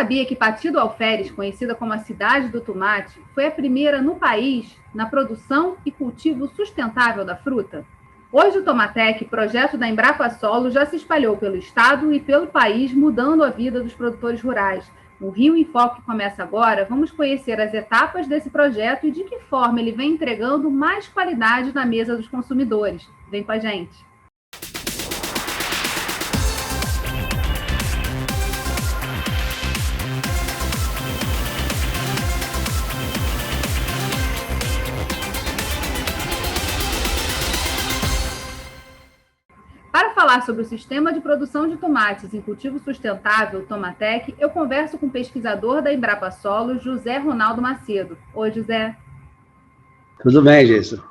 sabia que Pati do Alferes, conhecida como a cidade do tomate, foi a primeira no país na produção e cultivo sustentável da fruta? Hoje o Tomatec, projeto da Embrapa Solo, já se espalhou pelo estado e pelo país, mudando a vida dos produtores rurais. No Rio em Foco, que começa agora, vamos conhecer as etapas desse projeto e de que forma ele vem entregando mais qualidade na mesa dos consumidores. Vem com a gente! Para falar sobre o sistema de produção de tomates em cultivo sustentável, Tomatec, eu converso com o pesquisador da Embrapa Solo, José Ronaldo Macedo. Oi, José. Tudo bem, Geiso.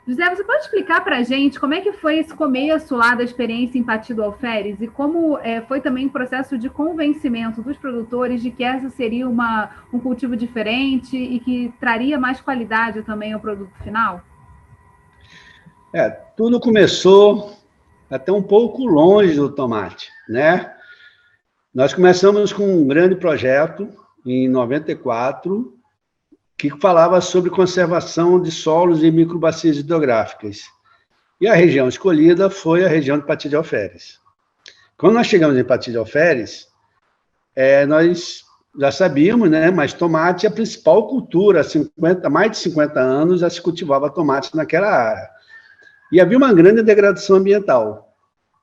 José, você pode explicar para a gente como é que foi esse começo lá da experiência em Pati do Alferes e como foi também o processo de convencimento dos produtores de que essa seria um cultivo diferente e que traria mais qualidade também ao produto final? Tudo começou até um pouco longe do tomate, né? Nós começamos com um grande projeto em 94 que falava sobre conservação de solos e microbacias hidrográficas. E a região escolhida foi a região de Pati de Alferes. Quando nós chegamos em Pati de Alferes, nós já sabíamos, né? Mas tomate é a principal cultura, há mais de 50 anos já se cultivava tomate naquela área. E havia uma grande degradação ambiental,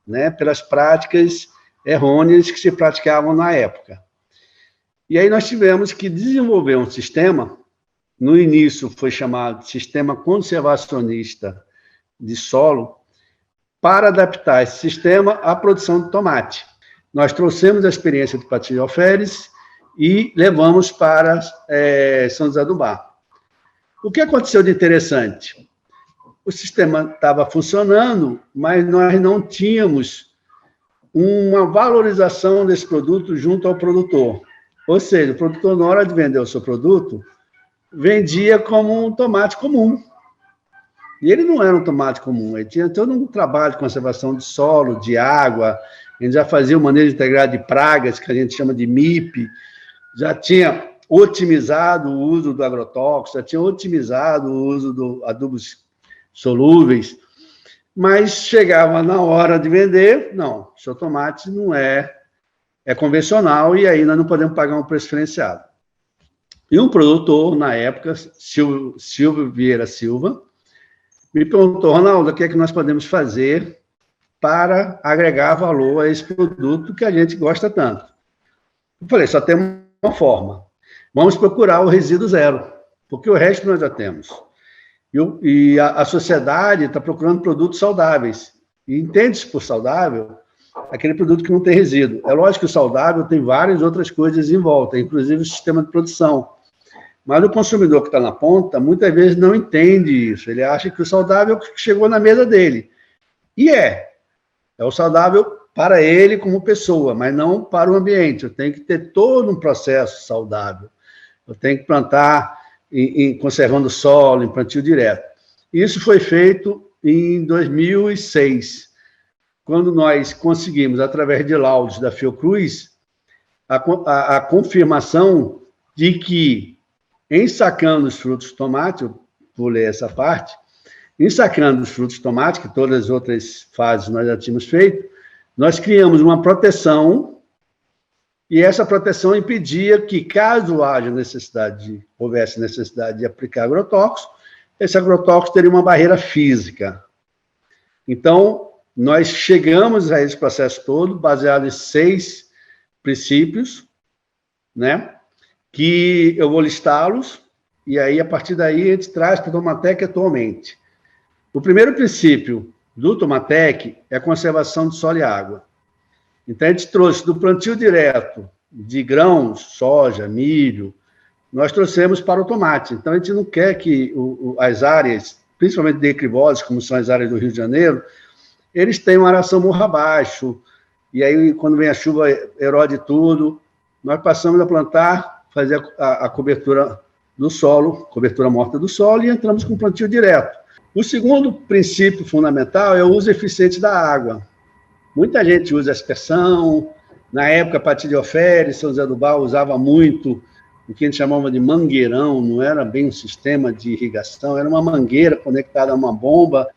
né, pelas práticas errôneas que se praticavam na época. E aí nós tivemos que desenvolver um sistema, no início foi chamado de Sistema Conservacionista de Solo, para adaptar esse sistema à produção de tomate. Nós trouxemos a experiência de Pati de Alferes e levamos para São José do Bar. O que aconteceu de interessante? O sistema estava funcionando, mas nós não tínhamos uma valorização desse produto junto ao produtor. Ou seja, o produtor, na hora de vender o seu produto, vendia como um tomate comum. E ele não era um tomate comum, ele tinha todo um trabalho de conservação de solo, de água, a gente já fazia o manejo integrado de pragas, que a gente chama de MIP, já tinha otimizado o uso do agrotóxico, já tinha otimizado o uso do adubos solúveis, mas chegava na hora de vender, não, seu tomate não é convencional e aí nós não podemos pagar um preço diferenciado. E um produtor, na época, Silvio Vieira Silva, me perguntou, Ronaldo, o que é que nós podemos fazer para agregar valor a esse produto que a gente gosta tanto? Eu falei, só tem uma forma, vamos procurar o resíduo zero, porque o resto nós já temos. E a sociedade está procurando produtos saudáveis. E entende-se por saudável aquele produto que não tem resíduo. É lógico que o saudável tem várias outras coisas em volta, inclusive o sistema de produção. Mas o consumidor que está na ponta, muitas vezes não entende isso. Ele acha que o saudável chegou na mesa dele. E é o saudável para ele como pessoa, mas não para o ambiente. Eu tenho que ter todo um processo saudável. Eu tenho que plantar conservando o solo, em plantio direto. Isso foi feito em 2006, quando nós conseguimos, através de laudos da Fiocruz, a confirmação de que, ensacando os frutos de tomate, eu pulei essa parte, ensacando os frutos de tomate, que todas as outras fases nós já tínhamos feito, nós criamos uma proteção. E essa proteção impedia que, caso houvesse necessidade de aplicar agrotóxico, esse agrotóxico teria uma barreira física. Então, nós chegamos a esse processo todo, baseado em 6 princípios, né, que eu vou listá-los, e aí, a partir daí, a gente traz para o Tomatec atualmente. O primeiro princípio do Tomatec é a conservação de solo e água. Então, a gente trouxe do plantio direto de grãos, soja, milho, nós trouxemos para o tomate. Então, a gente não quer que as áreas, principalmente declivosas, como são as áreas do Rio de Janeiro, eles tenham aração morro abaixo, e aí, quando vem a chuva, erode tudo. Nós passamos a plantar, fazer a cobertura do solo, cobertura morta do solo, e entramos com plantio direto. O segundo princípio fundamental é o uso eficiente da água. Muita gente usa aspersão, Na época, Patilhofere, São José do Bar usava muito o que a gente chamava de mangueirão, não era bem um sistema de irrigação, era uma mangueira conectada a uma bomba,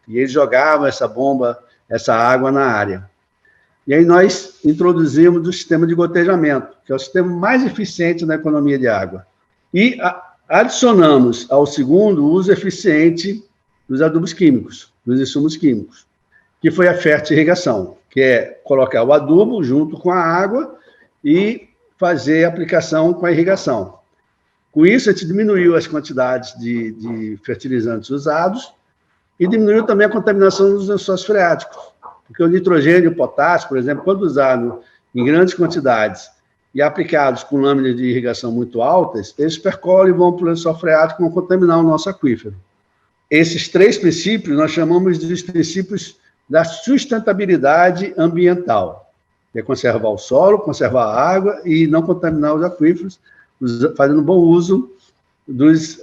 e eles jogavam essa água na área. E aí nós introduzimos o sistema de gotejamento, que é o sistema mais eficiente na economia de água. E adicionamos ao segundo o uso eficiente dos adubos químicos, dos insumos químicos, que foi a fertirrigação, que é colocar o adubo junto com a água e fazer a aplicação com a irrigação. Com isso, a gente diminuiu as quantidades de fertilizantes usados e diminuiu também a contaminação dos lençóis freáticos, porque o nitrogênio e o potássio, por exemplo, quando usados em grandes quantidades e aplicados com lâminas de irrigação muito altas, eles percolam e vão para o lençol freático e vão contaminar o nosso aquífero. Esses 3 princípios nós chamamos de princípios da sustentabilidade ambiental, que é conservar o solo, conservar a água e não contaminar os aquíferos, fazendo bom uso dos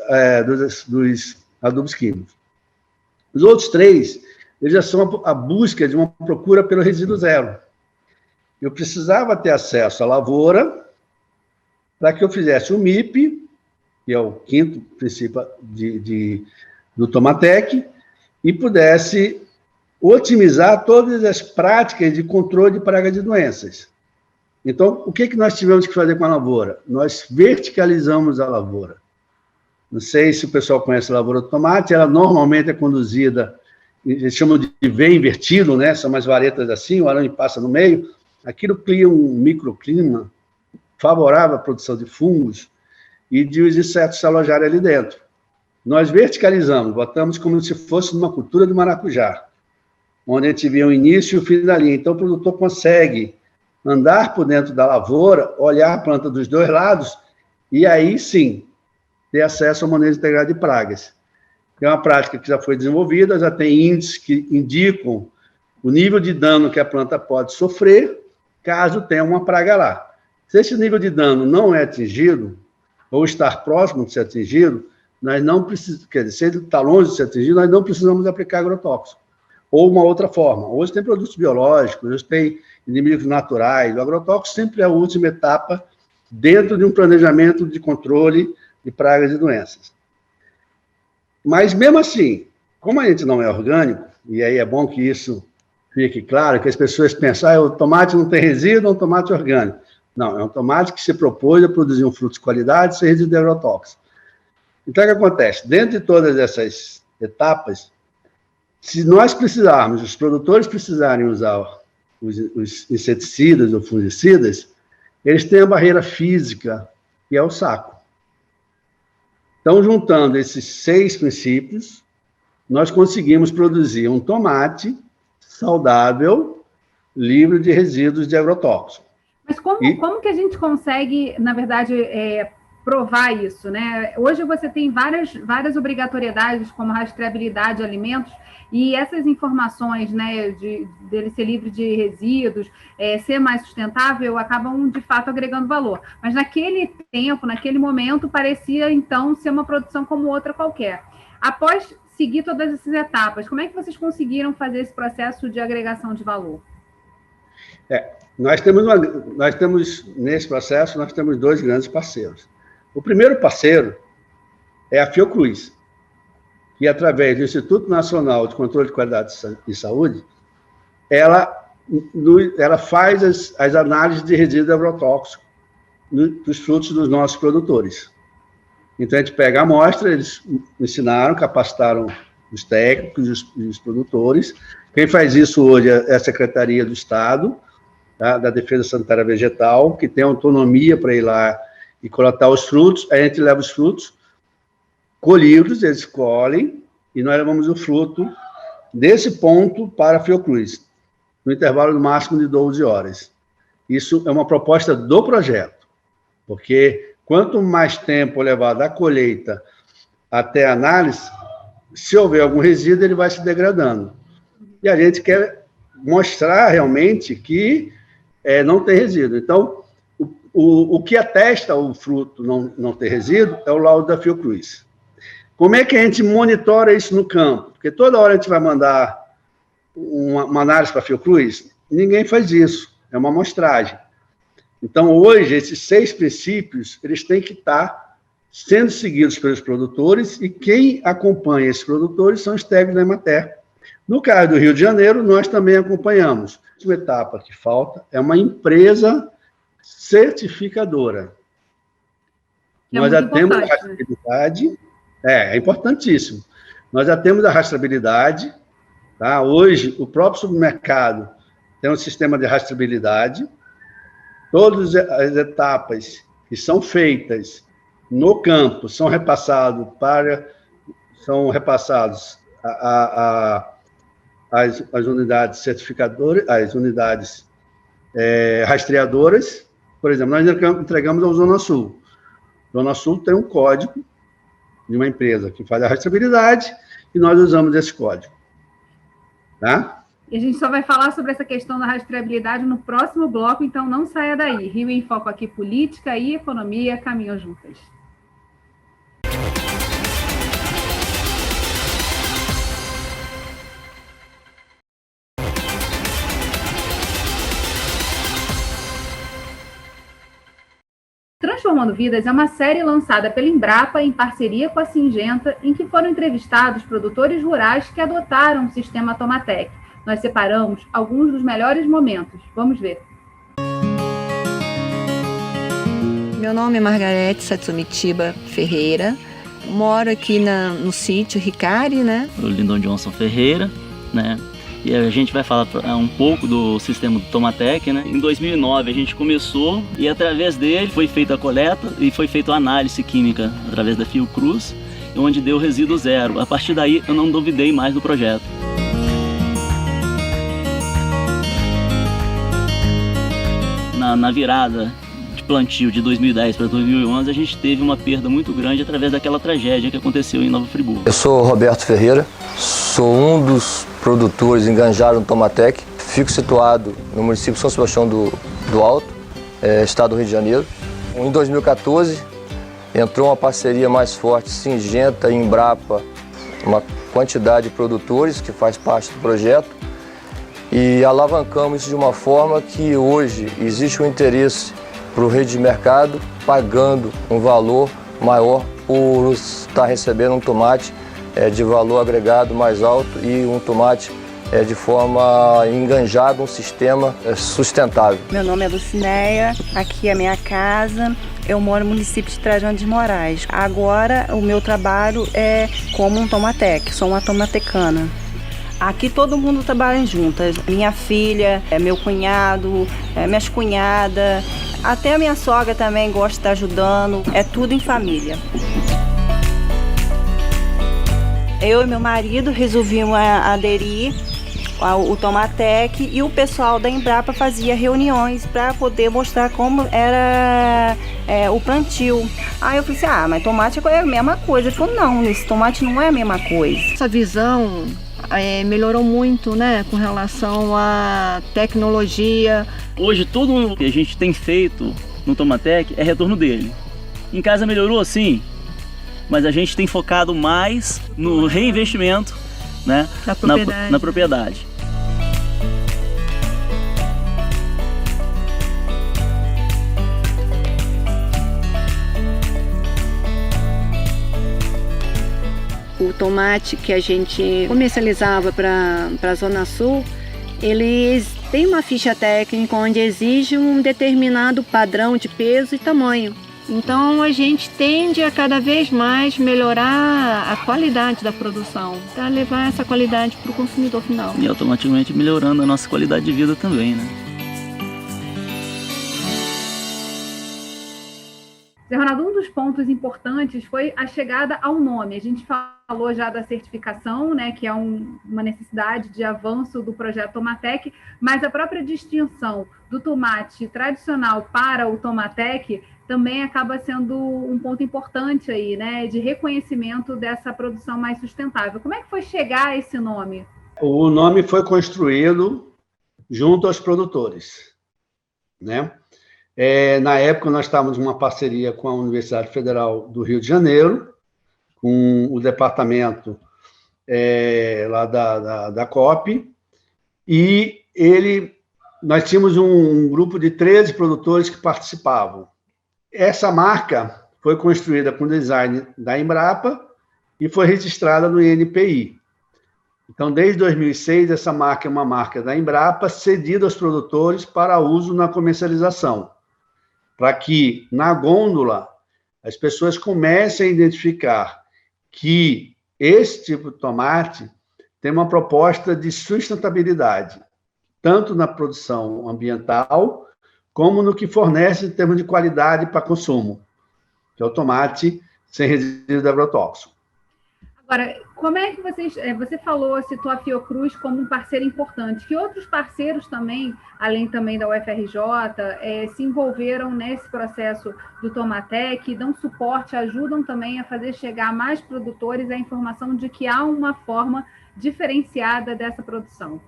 adubos químicos. Os outros 3, eles já são a busca de uma procura pelo resíduo zero. Eu precisava ter acesso à lavoura para que eu fizesse o MIP, que é o 5º princípio do Tomatec, e pudesse otimizar todas as práticas de controle de praga de doenças. Então, o que nós tivemos que fazer com a lavoura? Nós verticalizamos a lavoura. Não sei se o pessoal conhece a lavoura do tomate, ela normalmente é conduzida, eles chamam de V invertido, né? São umas varetas assim, o arame passa no meio, aquilo cria um microclima favorável à produção de fungos e de os insetos se alojarem ali dentro. Nós verticalizamos, botamos como se fosse numa cultura de maracujá, onde a gente vê o início e o fim da linha. Então, o produtor consegue andar por dentro da lavoura, olhar a planta dos 2 lados, e aí, sim, ter acesso ao manejo integrado de pragas. É uma prática que já foi desenvolvida, já tem índices que indicam o nível de dano que a planta pode sofrer, caso tenha uma praga lá. Se esse nível de dano não é atingido, ou estar próximo de ser atingido, nós não precisamos, quer dizer, se ele está longe de ser atingido, nós não precisamos aplicar agrotóxico. Ou uma outra forma. Hoje tem produtos biológicos, hoje tem inimigos naturais. O agrotóxico sempre é a última etapa dentro de um planejamento de controle de pragas e doenças. Mas, mesmo assim, como a gente não é orgânico, e aí é bom que isso fique claro, que as pessoas pensam, o tomate não tem resíduo, é um tomate orgânico. Não, é um tomate que se propôs a produzir um fruto de qualidade sem resíduo de agrotóxico. Então, o que acontece? Dentro de todas essas etapas, se nós precisarmos, os produtores precisarem usar os inseticidas ou fungicidas, eles têm a barreira física, que é o saco. Então, juntando esses 6 princípios, nós conseguimos produzir um tomate saudável, livre de resíduos de agrotóxico. Mas como que a gente consegue, na verdade, provar isso, né? Hoje você tem várias obrigatoriedades, como rastreabilidade de alimentos, e essas informações, né, dele ser livre de resíduos, ser mais sustentável, acabam, de fato, agregando valor. Mas naquele tempo, naquele momento, parecia, então, ser uma produção como outra qualquer. Após seguir todas essas etapas, como é que vocês conseguiram fazer esse processo de agregação de valor? Nós temos, nesse processo, nós temos 2 grandes parceiros. O primeiro parceiro é a Fiocruz, que, através do Instituto Nacional de Controle de Qualidade e Saúde, ela faz as análises de resíduo agrotóxico dos frutos dos nossos produtores. Então, a gente pega a amostra, eles ensinaram, capacitaram os técnicos e os produtores. Quem faz isso hoje é a Secretaria do Estado, tá? Da Defesa Sanitária Vegetal, que tem autonomia para ir lá e coletar os frutos. Aí a gente leva os frutos colhidos, eles colhem, e nós levamos o fruto desse ponto para a Fiocruz, no intervalo máximo de 12 horas. Isso é uma proposta do projeto, porque quanto mais tempo levar da colheita até a análise, se houver algum resíduo, ele vai se degradando. E a gente quer mostrar realmente que não tem resíduo. Então, o que atesta o fruto não ter resíduo é o laudo da Fiocruz. Como é que a gente monitora isso no campo? Porque toda hora a gente vai mandar uma análise para a Fiocruz, ninguém faz isso. é uma amostragem. Então, hoje, esses 6 princípios, eles têm que estar sendo seguidos pelos produtores, e quem acompanha esses produtores são os técnicos da Emater. No caso do Rio de Janeiro, nós também acompanhamos. Uma etapa que falta é uma empresa certificadora. Nós já temos a rastreabilidade, é importantíssimo. Nós já temos a rastreabilidade, tá? Hoje, o próprio supermercado tem um sistema de rastreabilidade. Todas as etapas que são feitas no campo são repassados às unidades certificadoras, às unidades rastreadoras. Por exemplo, nós entregamos ao Zona Sul. Zona Sul tem um código de uma empresa que faz a rastreabilidade e nós usamos esse código. Tá? E a gente só vai falar sobre essa questão da rastreabilidade no próximo bloco, então não saia daí. Rio em Foco aqui, política e economia caminham juntas. Transformando Vidas é uma série lançada pela Embrapa em parceria com a Syngenta, em que foram entrevistados produtores rurais que adotaram o sistema Tomatec. Nós separamos alguns dos melhores momentos. Vamos ver. Meu nome é Margarete Satsumitiba Ferreira. Moro aqui no sítio Ricari, né? O Lindon Johnson Ferreira, né? E a gente vai falar um pouco do sistema do Tomatec, né? Em 2009 a gente começou e através dele foi feita a coleta e foi feita a análise química através da Fiocruz, onde deu resíduo zero. A partir daí eu não duvidei mais do projeto. Na virada de plantio de 2010 para 2011 a gente teve uma perda muito grande através daquela tragédia que aconteceu em Nova Friburgo. Eu sou Roberto Ferreira, sou um dos produtores enganjados no Tomatec. Fico situado no município de São Sebastião do Alto, estado do Rio de Janeiro. Em 2014 entrou uma parceria mais forte, Syngenta e Embrapa, uma quantidade de produtores que faz parte do projeto, e alavancamos isso de uma forma que hoje existe um interesse para o rede de mercado pagando um valor maior por estar recebendo um tomate de valor agregado mais alto e um tomate de forma enganjada, um sistema sustentável. Meu nome é Lucinéia, aqui é a minha casa, eu moro no município de Trajano de Moraes. Agora o meu trabalho é como um Tomatec, sou uma tomatecana. Aqui todo mundo trabalha juntas, minha filha, meu cunhado, minhas cunhadas, até a minha sogra também gosta de estar ajudando, é tudo em família. Eu e meu marido resolvimos aderir ao Tomatec e o pessoal da Embrapa fazia reuniões para poder mostrar como era o plantio. Aí eu falei assim, mas tomate é a mesma coisa. Ele falou, não, esse tomate não é a mesma coisa. Essa visão melhorou muito, né, com relação à tecnologia. Hoje tudo que a gente tem feito no Tomatec é retorno dele. Em casa melhorou sim, mas a gente tem focado mais no reinvestimento, né, na propriedade. O tomate que a gente comercializava para a Zona Sul, eles têm uma ficha técnica onde exige um determinado padrão de peso e tamanho. Então a gente tende a cada vez mais melhorar a qualidade da produção, para levar essa qualidade para o consumidor final. E automaticamente melhorando a nossa qualidade de vida também, né? Zé Ronaldo, um dos pontos importantes foi a chegada ao nome. A gente falou já da certificação, né, que é uma necessidade de avanço do projeto Tomatec, mas a própria distinção do tomate tradicional para o Tomatec também acaba sendo um ponto importante aí, né, de reconhecimento dessa produção mais sustentável. Como é que foi chegar a esse nome? O nome foi construído junto aos produtores, né? Na época, nós estávamos em uma parceria com a Universidade Federal do Rio de Janeiro, com o departamento lá da COP, e ele nós tínhamos um grupo de 13 produtores que participavam. Essa marca foi construída com design da Embrapa e foi registrada no INPI. Então, desde 2006, essa marca é uma marca da Embrapa, cedida aos produtores para uso na comercialização, para que, na gôndola, as pessoas comecem a identificar que esse tipo de tomate tem uma proposta de sustentabilidade, tanto na produção ambiental, como no que fornece em termos de qualidade para consumo, que é o tomate sem resíduo de agrotóxico. Agora, como é que você falou, citou a Fiocruz como um parceiro importante, que outros parceiros também, além também da UFRJ, se envolveram nesse processo do Tomatec, dão suporte, ajudam também a fazer chegar a mais produtores a informação de que há uma forma diferenciada dessa produção?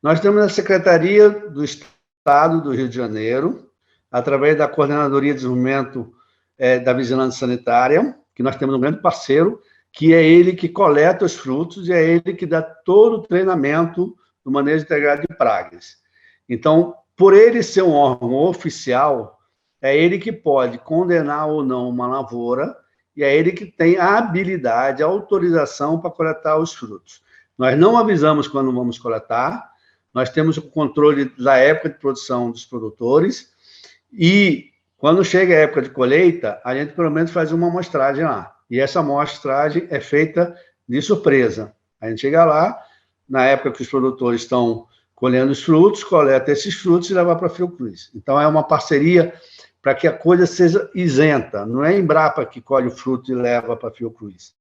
Nós temos a Secretaria do Estado do Rio de Janeiro, através da Coordenadoria de Desenvolvimento da Vigilância Sanitária, que nós temos um grande parceiro, que é ele que coleta os frutos e é ele que dá todo o treinamento do manejo integrado de pragas. Então, por ele ser um órgão oficial, é ele que pode condenar ou não uma lavoura e é ele que tem a habilidade, a autorização para coletar os frutos. Nós não avisamos quando vamos coletar, nós temos o controle da época de produção dos produtores e, quando chega a época de colheita, a gente, pelo menos, faz uma amostragem lá. E essa amostragem é feita de surpresa. A gente chega lá, na época que os produtores estão colhendo os frutos, coleta esses frutos e leva para a Fiocruz. Então, é uma parceria para que a coisa seja isenta. Não é a Embrapa que colhe o fruto e leva para a Fiocruz.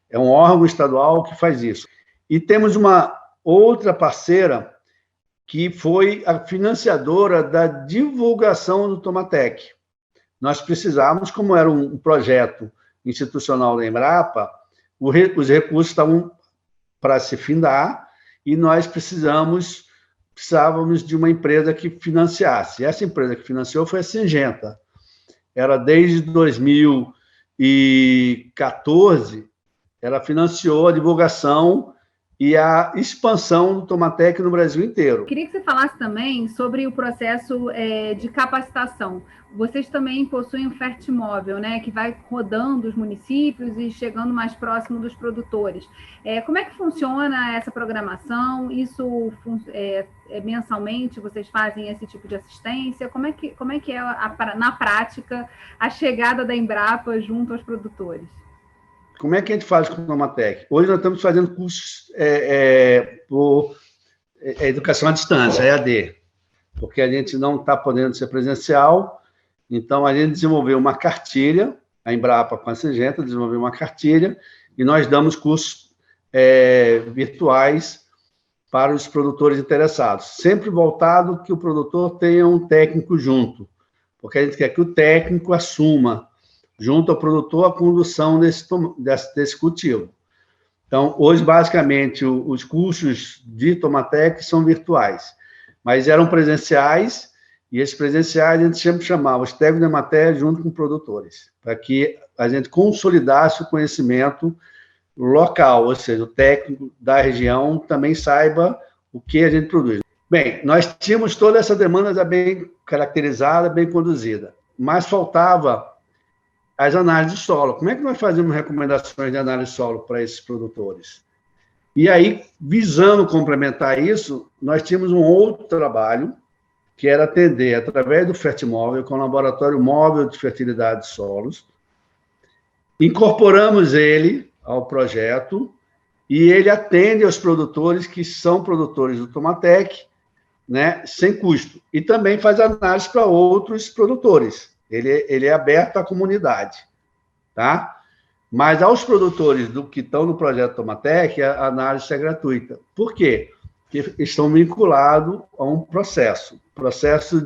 É um órgão estadual que faz isso. E temos uma outra parceira que foi a financiadora da divulgação do Tomatec. Nós precisávamos, como era um projeto institucional da Embrapa, os recursos estavam para se findar e nós precisávamos de uma empresa que financiasse. Essa empresa que financiou foi a Syngenta. Ela, desde 2014, ela financiou a divulgação e a expansão do Tomatec no Brasil inteiro. Queria que você falasse também sobre o processo de capacitação. Vocês também possuem o Fertimóvel, né, que vai rodando os municípios e chegando mais próximo dos produtores. Como é que funciona essa programação? Isso mensalmente vocês fazem esse tipo de assistência? Como é que é na prática a chegada da Embrapa junto aos produtores? Como é que a gente faz com o Tomatec? Hoje nós estamos fazendo cursos por educação à distância, EAD, porque a gente não está podendo ser presencial, então a gente desenvolveu uma cartilha, a Embrapa com a Syngenta desenvolveu uma cartilha, e nós damos cursos virtuais para os produtores interessados, sempre voltado que o produtor tenha um técnico junto, porque a gente quer que o técnico assuma junto ao produtor a condução desse cultivo. Então, hoje, basicamente, os cursos de Tomatec são virtuais, mas eram presenciais, e esses presenciais a gente sempre chamava os técnicos de matéria junto com produtores, para que a gente consolidasse o conhecimento local, ou seja, o técnico da região também saiba o que a gente produz. Bem, nós tínhamos toda essa demanda já bem caracterizada, bem conduzida, mas faltava as análises de solo. Como é que nós fazemos recomendações de análise de solo para esses produtores? E aí, visando complementar isso, nós tínhamos um outro trabalho, que era atender, através do Fertimóvel, com o Laboratório Móvel de Fertilidade de Solos. Incorporamos ele ao projeto e ele atende aos produtores que são produtores do Tomatec, né, sem custo. E também faz análise para outros produtores. Ele é aberto à comunidade, tá? Mas aos produtores que estão no projeto Tomatec, a análise é gratuita. Por quê? Porque estão vinculados a um processo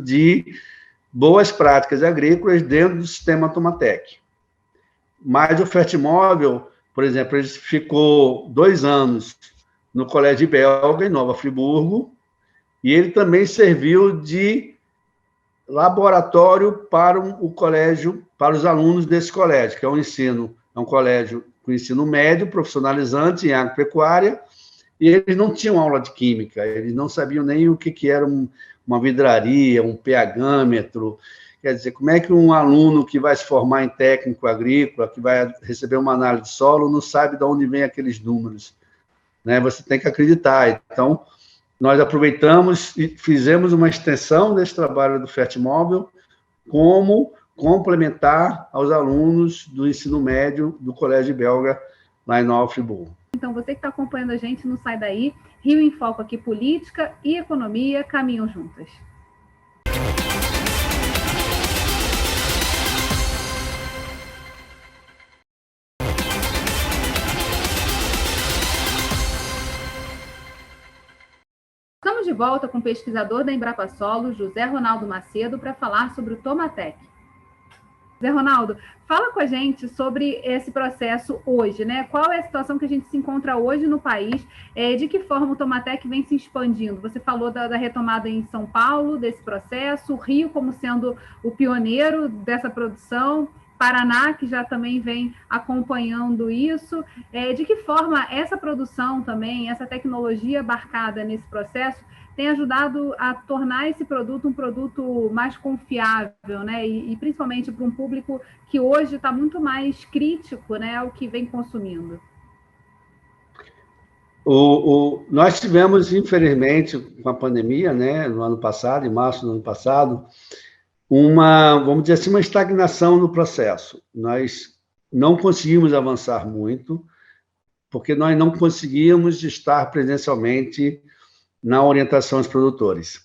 de boas práticas agrícolas dentro do sistema Tomatec. Mas o Fertimóvel, por exemplo, ele ficou 2 anos no Colégio Belga, em Nova Friburgo, e ele também serviu de laboratório para o colégio, para os alunos desse colégio, que é um colégio com ensino médio, profissionalizante em agropecuária, e eles não tinham aula de química, eles não sabiam nem o que era uma vidraria, um pH-metro. Quer dizer, como é que um aluno que vai se formar em técnico agrícola, que vai receber uma análise de solo, não sabe de onde vem aqueles números? Né? Você tem que acreditar. Então, nós aproveitamos e fizemos uma extensão desse trabalho do Fertimóvel como complementar aos alunos do ensino médio do Colégio Belga, lá em Nova Friburgo. Então, você que está acompanhando a gente, não sai daí. Rio em Foco aqui, política e economia caminham juntas. Estamos de volta com o pesquisador da Embrapa Solo, José Ronaldo Macedo, para falar sobre o Tomatec. José Ronaldo, fala com a gente sobre esse processo hoje, né? Qual é a situação que a gente se encontra hoje no país? De que forma o Tomatec vem se expandindo? Você falou da retomada em São Paulo, desse processo, o Rio como sendo o pioneiro dessa produção, Paraná, que já também vem acompanhando isso. De que forma essa produção também, essa tecnologia abarcada nesse processo, tem ajudado a tornar esse produto um produto mais confiável, né? E principalmente para um público que hoje está muito mais crítico, né, ao que vem consumindo? Nós tivemos, infelizmente, com a pandemia, né, no ano passado, em março do ano passado, vamos dizer assim, uma estagnação no processo. Nós não conseguimos avançar muito, porque nós não conseguíamos estar presencialmente na orientação aos produtores.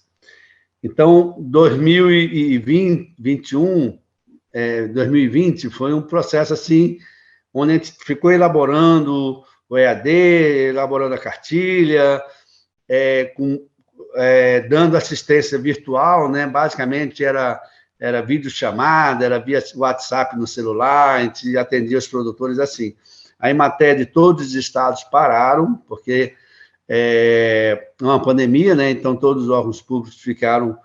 Então, 2020 foi um processo assim, onde a gente ficou elaborando o EAD, elaborando a cartilha, dando assistência virtual, né? Basicamente era videochamada, era via WhatsApp no celular, a gente atendia os produtores assim. A Emater de todos os estados pararam, porque uma pandemia, né? Então todos os órgãos públicos ficaram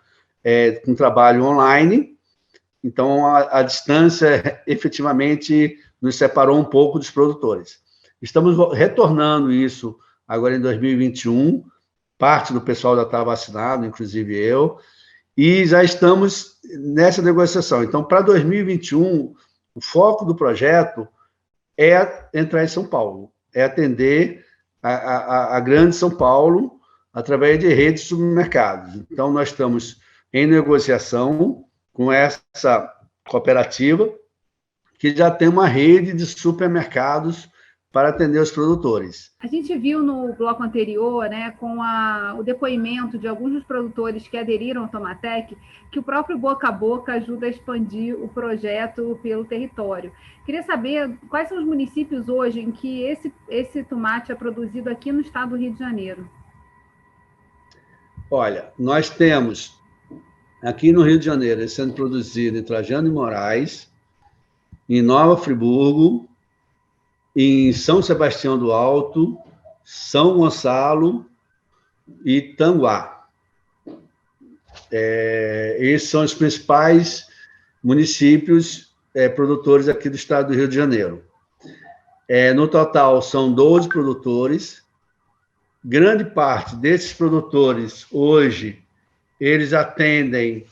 com trabalho online, então a distância efetivamente nos separou um pouco dos produtores. Estamos retornando isso agora em 2021, parte do pessoal já está vacinado, inclusive eu, e já estamos nessa negociação. Então, para 2021, o foco do projeto é entrar em São Paulo, é atender a grande São Paulo através de redes de supermercados. Então, nós estamos em negociação com essa cooperativa, que já tem uma rede de supermercados para atender os produtores. A gente viu no bloco anterior, né, com o depoimento de alguns dos produtores que aderiram ao Tomatec, que o próprio boca a boca ajuda a expandir o projeto pelo território. Queria saber quais são os municípios hoje em que esse tomate é produzido aqui no estado do Rio de Janeiro. Olha, nós temos aqui no Rio de Janeiro sendo produzido em Trajano de Moraes, em Nova Friburgo, em São Sebastião do Alto, São Gonçalo e Tanguá. Esses são os principais municípios produtores aqui do estado do Rio de Janeiro. No total, são 12 produtores. Grande parte desses produtores, hoje, eles atendem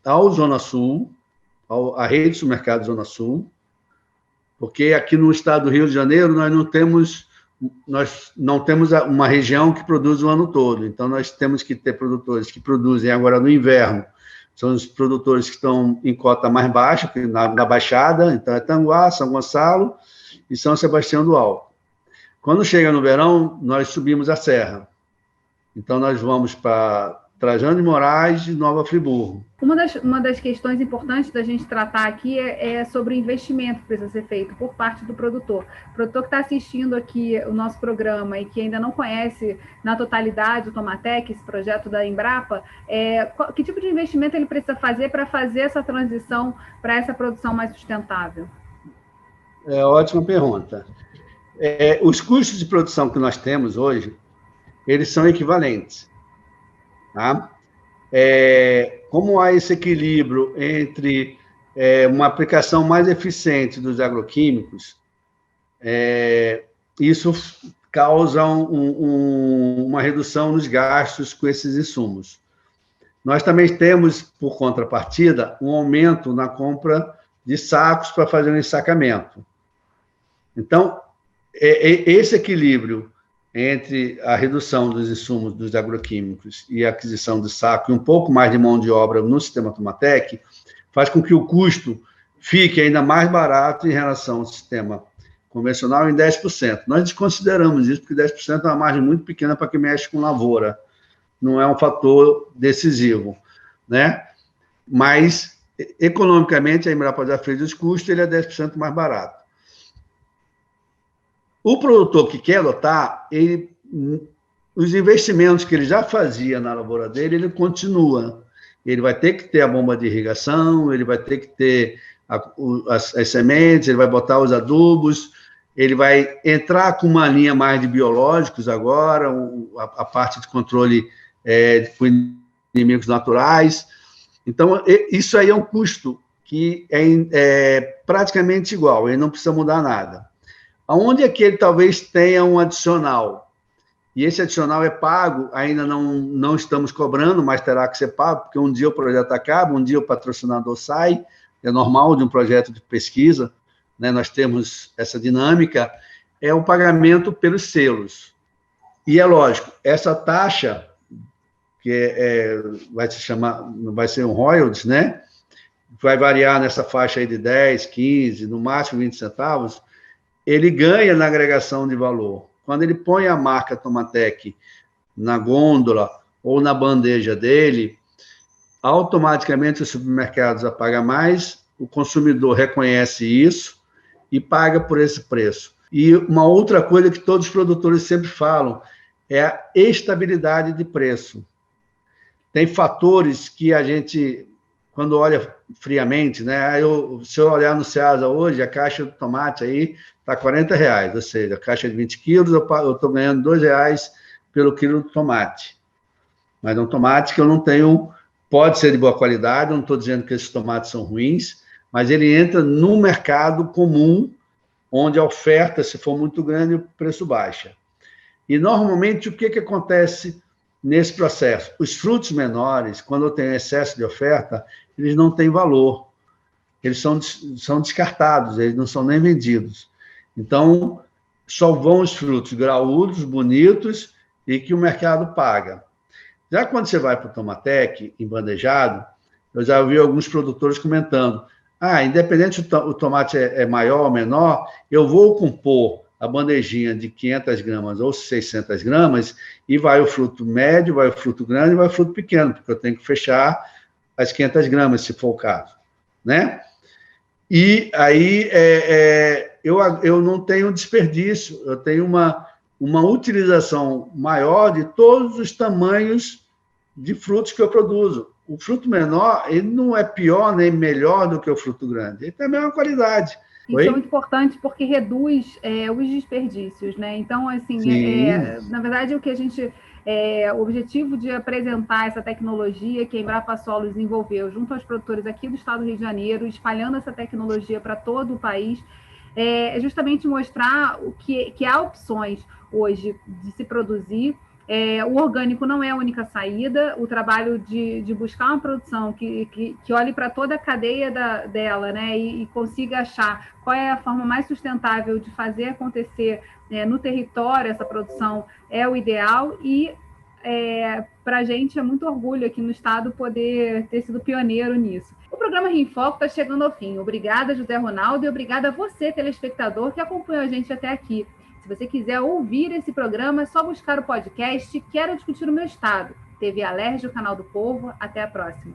ao Zona Sul, à rede de supermercado Zona Sul, porque aqui no estado do Rio de Janeiro nós não temos uma região que produz o ano todo, então nós temos que ter produtores que produzem agora no inverno, são os produtores que estão em cota mais baixa, na Baixada, então é Tanguá, São Gonçalo e São Sebastião do Alto. Quando chega no verão, nós subimos a serra, então nós vamos para Trajano de Moraes e Nova Friburgo. Uma das questões importantes da gente tratar aqui é sobre o investimento que precisa ser feito por parte do produtor. O produtor que está assistindo aqui o nosso programa e que ainda não conhece na totalidade o Tomatec, esse projeto da Embrapa, que tipo de investimento ele precisa fazer para fazer essa transição para essa produção mais sustentável? Ótima pergunta. Os custos de produção que nós temos hoje, eles são equivalentes. Tá? Como há esse equilíbrio entre uma aplicação mais eficiente dos agroquímicos, isso causa uma redução nos gastos com esses insumos. Nós também temos, por contrapartida, um aumento na compra de sacos para fazer o ensacamento. Então, esse equilíbrio entre a redução dos insumos dos agroquímicos e a aquisição de saco e um pouco mais de mão de obra no sistema Tomatec faz com que o custo fique ainda mais barato em relação ao sistema convencional em 10%. Nós desconsideramos isso, porque 10% é uma margem muito pequena para quem mexe com lavoura. Não é um fator decisivo, né? Mas, economicamente, a Embrapa já fez os custos, ele é 10% mais barato. O produtor que quer adotar, os investimentos que ele já fazia na lavoura dele, ele continua. Ele vai ter que ter a bomba de irrigação, ele vai ter que ter as sementes, ele vai botar os adubos, ele vai entrar com uma linha mais de biológicos agora, a parte de controle com inimigos naturais. Então, isso aí é um custo que é praticamente igual, ele não precisa mudar nada. Aonde é que ele talvez tenha um adicional? E esse adicional é pago, ainda não estamos cobrando, mas terá que ser pago, porque um dia o projeto acaba, um dia o patrocinador sai, é normal de um projeto de pesquisa, né? Nós temos essa dinâmica, é o pagamento pelos selos. E é lógico, essa taxa, que vai ser um royalties, né? Vai variar nessa faixa aí de 10, 15, no máximo 20 centavos, ele ganha na agregação de valor. Quando ele põe a marca Tomatec na gôndola ou na bandeja dele, automaticamente os supermercados a pagam mais, o consumidor reconhece isso e paga por esse preço. E uma outra coisa que todos os produtores sempre falam é a estabilidade de preço. Tem fatores que a gente, quando olha friamente, né? Se eu olhar no Ceasa hoje, a caixa de tomate aí está R$40, ou seja, a caixa de 20 quilos, eu estou ganhando R$2 pelo quilo de tomate. Mas é um tomate que eu não tenho, pode ser de boa qualidade, não estou dizendo que esses tomates são ruins, mas ele entra no mercado comum, onde a oferta, se for muito grande, o preço baixa. E, normalmente, o que acontece nesse processo? Os frutos menores, quando eu tenho excesso de oferta, eles não têm valor. Eles são descartados, eles não são nem vendidos. Então, só vão os frutos graúdos, bonitos, e que o mercado paga. Já quando você vai para o Tomatec, embandejado, eu já ouvi alguns produtores comentando, independente se o tomate é maior ou menor, eu vou compor a bandejinha de 500 gramas ou 600 gramas, e vai o fruto médio, vai o fruto grande e vai o fruto pequeno, porque eu tenho que fechar as 500 gramas, se for o caso, né? E aí eu não tenho desperdício, eu tenho uma utilização maior de todos os tamanhos de frutos que eu produzo. O fruto menor, ele não é pior nem melhor do que o fruto grande, ele tem a mesma qualidade. Isso é muito importante porque reduz os desperdícios, né? Então, assim, na verdade, o objetivo de apresentar essa tecnologia que a Embrapa Solo desenvolveu junto aos produtores aqui do estado do Rio de Janeiro, espalhando essa tecnologia para todo o país, é justamente mostrar que há opções hoje de se produzir. O orgânico não é a única saída, o trabalho de buscar uma produção que olhe para toda a cadeia dela, né, e consiga achar qual é a forma mais sustentável de fazer acontecer no território essa produção é o ideal, e para a gente é muito orgulho aqui no estado poder ter sido pioneiro nisso. O programa Rio em Foco está chegando ao fim. Obrigada, José Ronaldo, e obrigada a você, telespectador, que acompanhou a gente até aqui. Se você quiser ouvir esse programa, é só buscar o podcast Quero Discutir o Meu Estado. TV Alerj, o Canal do Povo. Até a próxima.